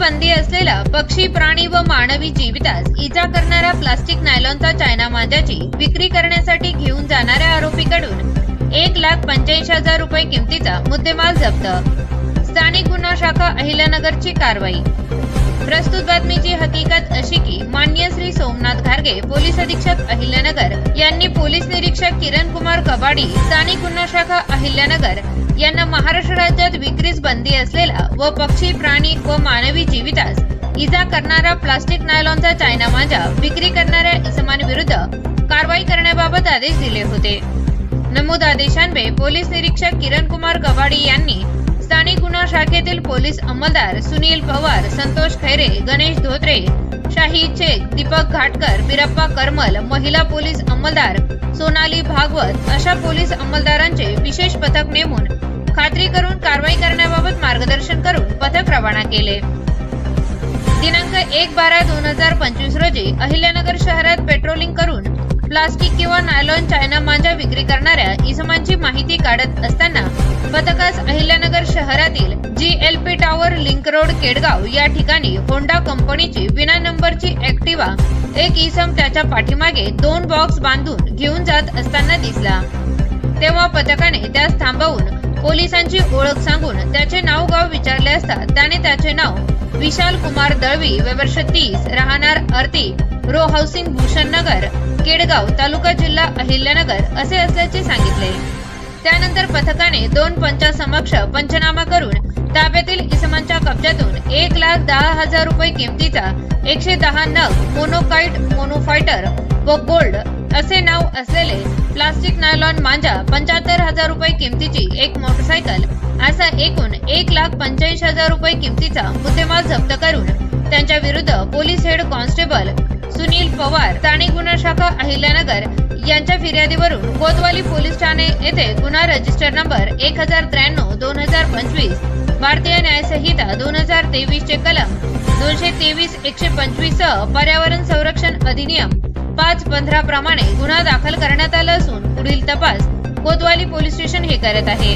बंदी असलेला पक्षी, प्राणी व मानवी जीवितास इजा करणारा प्लास्टिक नायलॉनचा चायना मांजाची विक्री करण्यासाठी घेऊन जाणाऱ्या आरोपीकडून 1,85,000 रुपये किमतीचा मुद्देमाल जप्त. स्थानिक गुन्हा शाखा अहिल्यानगरची कारवाई. प्रस्तुत बातमीची हकीकत अशी की माननीय श्री सोमनाथ घारगे पोलीस अधीक्षक अहिल्यानगर यांनी पोलीस निरीक्षक किरण कुमार कबाडी स्थानिक गुन्हा शाखा अहिल्यानगर यांना महाराष्ट्र राज्यात विक्रीस बंदी असलेला व पक्षी, प्राणी व मानवी जीवितास इजा करणारा प्लास्टिक नायलॉनचा चायना मांजा विक्री करणाऱ्या इसमांविरुद्ध कारवाई करण्याबाबत आदेश दिले होते. नमूद आदेशान्वये पोलीस निरीक्षक किरण कुमार कबाडी यांनी स्थानिक गुन्हा शाखेतील पोलीस अंमलदार सुनील पवार, संतोष खैरे, गणेश धोत्रे, शाहीद शेख, दीपक घाटकर, बिरप्पा करमल, महिला पोलीस अंमलदार सोनाली भागवत अशा पोलीस अंमलदारांचे विशेष पथक नेमून खात्री करून कारवाई करण्याबाबत मार्गदर्शन करून पथक रवाना केले. दिनांक 1/12/2025 रोजी अहिल्यानगर शहरात पेट्रोलिंग करून प्लास्टिक किंवा नायलॉन चायना मांजा विक्री करणाऱ्या इसमांची माहिती काढत असताना पथकास अहिल्यानगर शहरातील GLP tower link road Kedgaon या ठिकाणी होंडा कंपनीची विना नंबरची ऍक्टिवा एक इसम त्याच्या पाठीमागे 2 बॉक्स बांधून घेऊन जात असताना दिसला. तेव्हा पथकाने त्यास थांबवून पोलिसांची ओळख सांगून त्याचे नाव गाव विचारले असता त्याने त्याचे नाव विशाल कुमार दळवी, वर्ष 30, राहणार अर्ती, रो हाऊसिंग, भूषण नगर, केडगाव, तालुका जिल्हा अहिल्यानगर असे असल्याचे सांगितले. त्यानंतर पथकाने 2 पंचासमक्ष पंचनामा करून ताब्यातील इसमांच्या कब्जातून 1,10,000 रुपये किमतीचा 110 नग मोनोकाइट, मोनोफायटर व गोल्ड असे नाव असलेले प्लास्टिक नायलॉन मांजा, 75,000 रुपये किमतीची एक मोटरसायकल असा एकूण 1,85,000 रुपये किमतीचा मुद्देमाल जप्त करून त्यांच्या विरुद्ध police head constable Sunil Pawar, स्थानिक गुन्हा शाखा अहिल्यानगर यांच्या फिर्यादीवरून कोतवाली पोलीस ठाणे येथे गुन्हा रजिस्टर नंबर 1093/2025 भारतीय न्याय संहिता 2023 चे कलम 223-125 सह पर्यावरण संरक्षण अधिनियम 5-15 प्रमाणे गुन्हा दाखल करण्यात आला असून पुढील तपास कोतवाली पोलीस स्टेशन हे करत आहे.